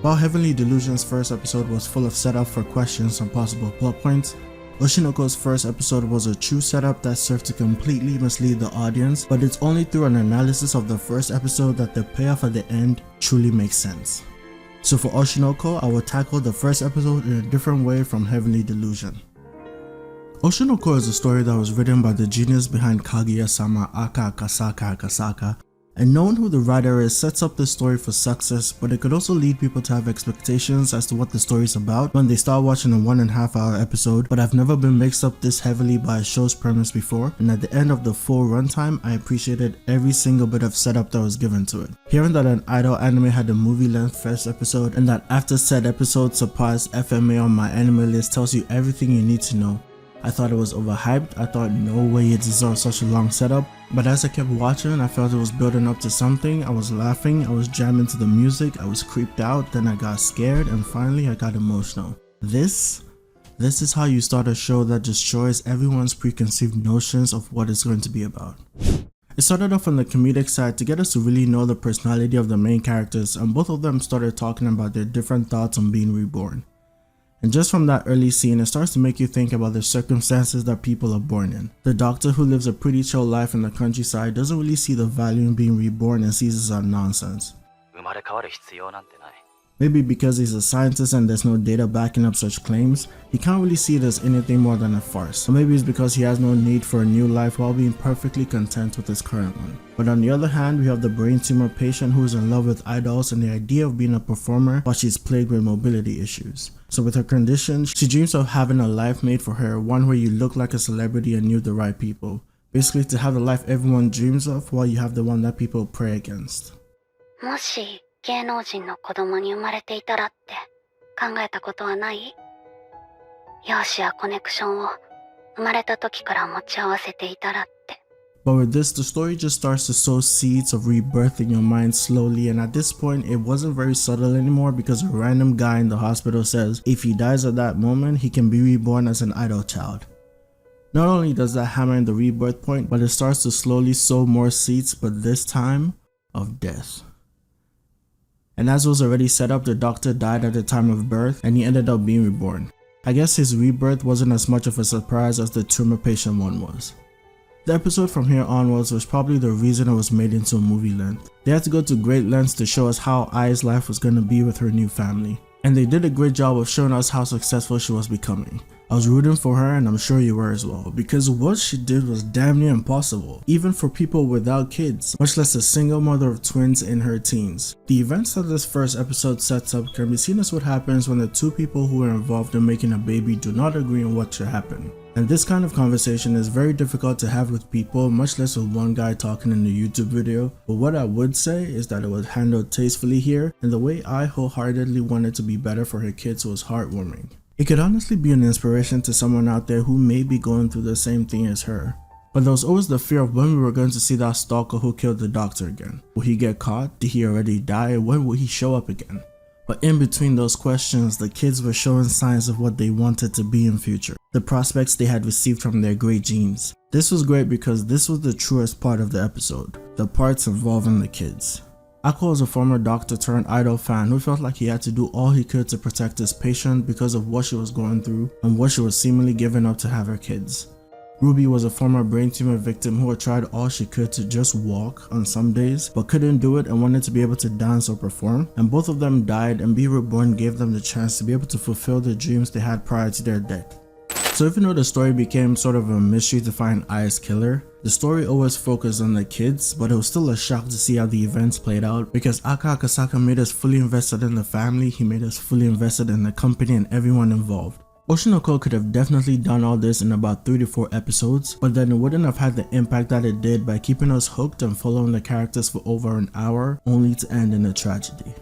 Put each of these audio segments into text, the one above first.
While Heavenly Delusion's first episode was full of setup for questions and possible plot points, Oshinoko's first episode was a true setup that served to completely mislead the audience, but it's only through an analysis of the first episode that the payoff at the end truly makes sense. So for Oshinoko, I will tackle the first episode in a different way from Heavenly Delusion. Oshinoko is a story that was written by the genius behind Kaguya-sama Aka Akasaka Akasaka, and knowing who the writer is sets up the story for success, but it could also lead people to have expectations as to what the story is about when they start watching a 1.5 hour episode, but I've never been mixed up this heavily by a show's premise before, and at the end of the full runtime, I appreciated every single bit of setup that was given to it. Hearing that an idol anime had a movie-length first episode, and that after said episode surpassed FMA on my anime list tells you everything you need to know. I thought it was overhyped, I thought no way it deserved such a long setup, but as I kept watching, I felt it was building up to something. I was laughing, I was jamming to the music, I was creeped out, then I got scared, and finally I got emotional. This is how you start a show that destroys everyone's preconceived notions of what it's going to be about. It started off on the comedic side to get us to really know the personality of the main characters, and both of them started talking about their different thoughts on being reborn. And just from that early scene, it starts to make you think about the circumstances that people are born in. The doctor, who lives a pretty chill life in the countryside, doesn't really see the value in being reborn and sees it as nonsense. Maybe because he's a scientist and there's no data backing up such claims, he can't really see it as anything more than a farce. Or maybe it's because he has no need for a new life while being perfectly content with his current one. But on the other hand, we have the brain tumor patient who is in love with idols and the idea of being a performer while she's plagued with mobility issues. So with her condition, she dreams of having a life made for her, one where you look like a celebrity and knew the right people. Basically to have the life everyone dreams of while you have the one that people pray against. もし芸能人の子供に生まれていたらって考えたことはない？容姿やコネクションを生まれた時から持ち合わせていたらって。But with this, the story just starts to sow seeds of rebirth in your mind slowly, and at this point, it wasn't very subtle anymore because a random guy in the hospital says if he dies at that moment, he can be reborn as an idol child. Not only does that hammer in the rebirth point, but it starts to slowly sow more seeds, but this time, of death. And as was already set up, the doctor died at the time of birth and he ended up being reborn. I guess his rebirth wasn't as much of a surprise as the tumor patient one was. The episode from here onwards was probably the reason it was made into a movie length. They had to go to great lengths to show us how Ai's life was going to be with her new family. And they did a great job of showing us how successful she was becoming. I was rooting for her and I'm sure you were as well, because what she did was damn near impossible, even for people without kids, much less a single mother of twins in her teens. The events that this first episode sets up can be seen as what happens when the two people who are involved in making a baby do not agree on what should happen. And this kind of conversation is very difficult to have with people, much less with one guy talking in the YouTube video, but what I would say is that it was handled tastefully here, and the way I wholeheartedly wanted to be better for her kids was heartwarming. It could honestly be an inspiration to someone out there who may be going through the same thing as her. But there was always the fear of when we were going to see that stalker who killed the doctor again. Will he get caught? Did he already die? When will he show up again? But in between those questions, the kids were showing signs of what they wanted to be in future, the prospects they had received from their great genes. This was great because this was the truest part of the episode, the parts involving the kids. Ako was a former doctor turned idol fan who felt like he had to do all he could to protect his patient because of what she was going through and what she was seemingly giving up to have her kids. Ruby was a former brain tumor victim who had tried all she could to just walk on some days but couldn't do it and wanted to be able to dance or perform, and both of them died, and Be Reborn gave them the chance to be able to fulfill the dreams they had prior to their death. So even though the story became sort of a mystery to find Ai's killer, the story always focused on the kids, but it was still a shock to see how the events played out because Aka Akasaka made us fully invested in the family, he made us fully invested in the company and everyone involved. Oshinoko could have definitely done all this in about 3 to 4 episodes, but then it wouldn't have had the impact that it did by keeping us hooked and following the characters for over an hour, only to end in a tragedy.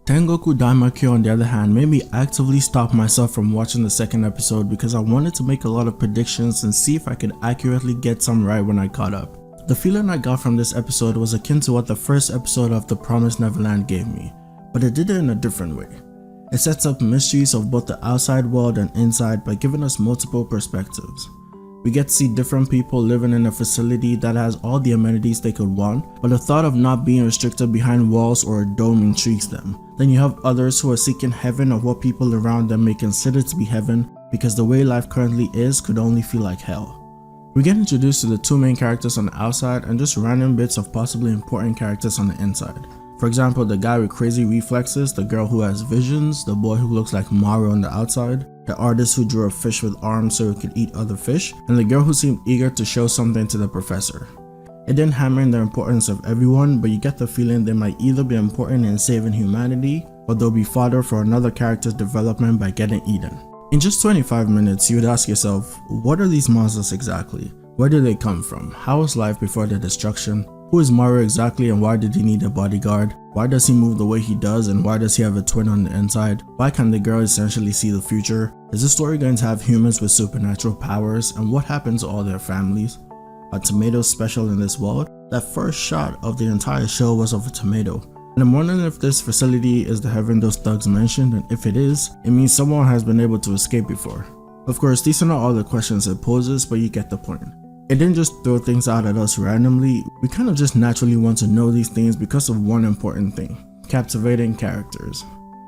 Tengoku Daimakyō on the other hand made me actively stop myself from watching the second episode because I wanted to make a lot of predictions and see if I could accurately get some right when I caught up. The feeling I got from this episode was akin to what the first episode of The Promised Neverland gave me, but it did it in a different way. It sets up mysteries of both the outside world and inside by giving us multiple perspectives. We get to see different people living in a facility that has all the amenities they could want, but the thought of not being restricted behind walls or a dome intrigues them. Then you have others who are seeking heaven or what people around them may consider to be heaven because the way life currently is could only feel like hell. We get introduced to the two main characters on the outside and just random bits of possibly important characters on the inside. For example, the guy with crazy reflexes, the girl who has visions, the boy who looks like Maru on the outside, the artist who drew a fish with arms so he could eat other fish, and the girl who seemed eager to show something to the professor. It didn't hammer in the importance of everyone, but you get the feeling they might either be important in saving humanity, or they'll be fodder for another character's development by getting eaten. In just 25 minutes, you would ask yourself, what are these monsters exactly? Where did they come from? How was life before their destruction? Who is Maru exactly and why did he need a bodyguard? Why does he move the way he does and why does he have a twin on the inside? Why can the girl essentially see the future? Is this story going to have humans with supernatural powers and what happens to all their families? Are tomatoes special in this world? That first shot of the entire show was of a tomato. And I'm wondering if this facility is the heaven those thugs mentioned, and if it is, it means someone has been able to escape before. Of course, these are not all the questions it poses, but you get the point. It didn't just throw things out at us randomly, we kind of just naturally want to know these things because of one important thing: captivating characters.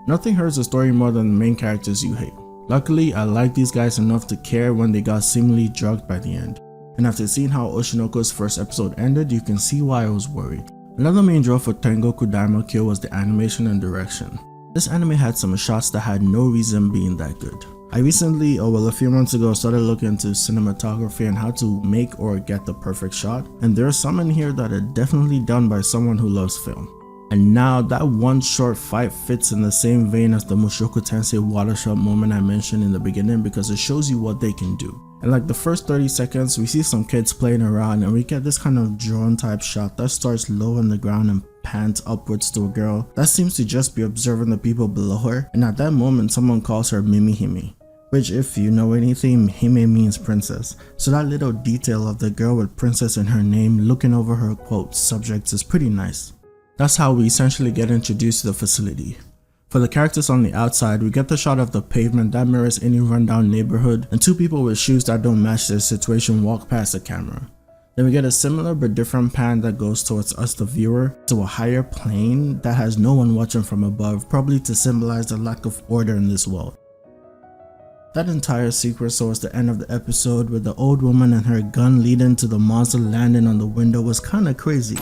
Nothing hurts a story more than the main characters you hate. Luckily, I liked these guys enough to care when they got seemingly drugged by the end. And after seeing how Oshinoko's first episode ended, you can see why I was worried. Another main draw for Tengoku Daimakyō was the animation and direction. This anime had some shots that had no reason being that good. I recently, a few months ago, started looking into cinematography and how to make or get the perfect shot, and there are some in here that are definitely done by someone who loves film. And now that one short fight fits in the same vein as the Mushoku Tensei water shot moment I mentioned in the beginning because it shows you what they can do. In like the first 30 seconds, we see some kids playing around and we get this kind of drone type shot that starts low on the ground and pans upwards to a girl that seems to just be observing the people below her, and at that moment someone calls her Mimihime, which if you know anything, Hime means princess, so that little detail of the girl with princess in her name looking over her quote subjects is pretty nice. That's how we essentially get introduced to the facility. For the characters on the outside, we get the shot of the pavement that mirrors any rundown neighborhood and two people with shoes that don't match their situation walk past the camera. Then we get a similar but different pan that goes towards us the viewer to a higher plane that has no one watching from above, probably to symbolize the lack of order in this world. That entire sequence towards the end of the episode with the old woman and her gun leading to the monster landing on the window was kinda crazy.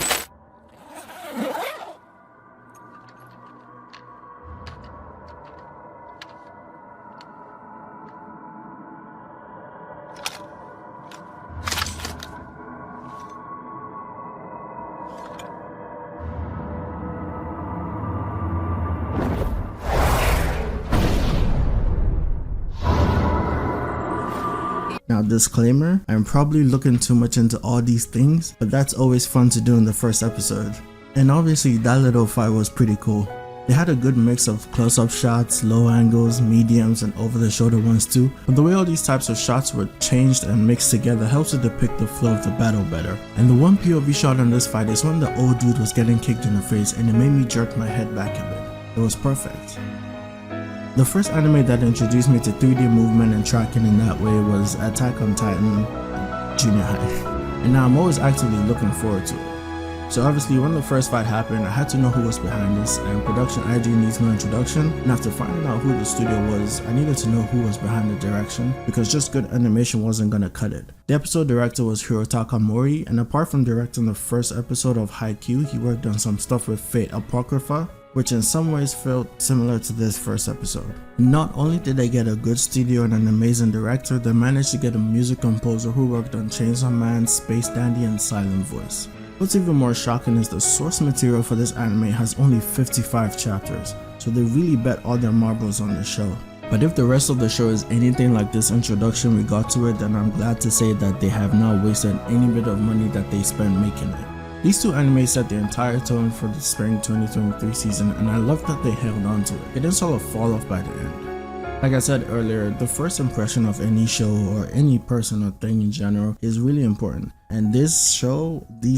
Now disclaimer, I'm probably looking too much into all these things, but that's always fun to do in the first episode. And obviously that little fight was pretty cool. They had a good mix of close-up shots, low angles, mediums, and over-the-shoulder ones too, but the way all these types of shots were changed and mixed together helps to depict the flow of the battle better. And the one POV shot on this fight is when the old dude was getting kicked in the face and it made me jerk my head back a bit. It was perfect. The first anime that introduced me to 3D movement and tracking in that way was Attack on Titan Junior High, and now I'm always actively looking forward to it. So obviously when the first fight happened, I had to know who was behind this, and Production I.G needs no introduction, and after finding out who the studio was, I needed to know who was behind the direction, because just good animation wasn't gonna cut it. The episode director was Hirotaka Mori, and apart from directing the first episode of Haikyuu, he worked on some stuff with Fate Apocrypha, which in some ways felt similar to this first episode. Not only did they get a good studio and an amazing director, they managed to get a music composer who worked on Chainsaw Man, Space Dandy, and Silent Voice. What's even more shocking is the source material for this anime has only 55 chapters, so they really bet all their marbles on the show. But if the rest of the show is anything like this introduction we got to it, then I'm glad to say that they have not wasted any bit of money that they spent making it. These two animes set the entire tone for the spring 2023 season, and I love that they held on to it. It didn't sort of fall off by the end. Like I said earlier, the first impression of any show or any person or thing in general is really important. And these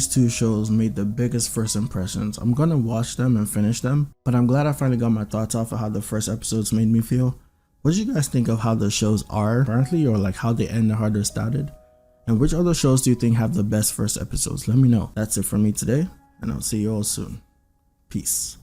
two shows made the biggest first impressions. I'm gonna watch them and finish them, but I'm glad I finally got my thoughts off of how the first episodes made me feel. What do you guys think of how the shows are currently, or like how they end and how they started? And which other shows do you think have the best first episodes? Let me know. That's it for me today, and I'll see you all soon. Peace.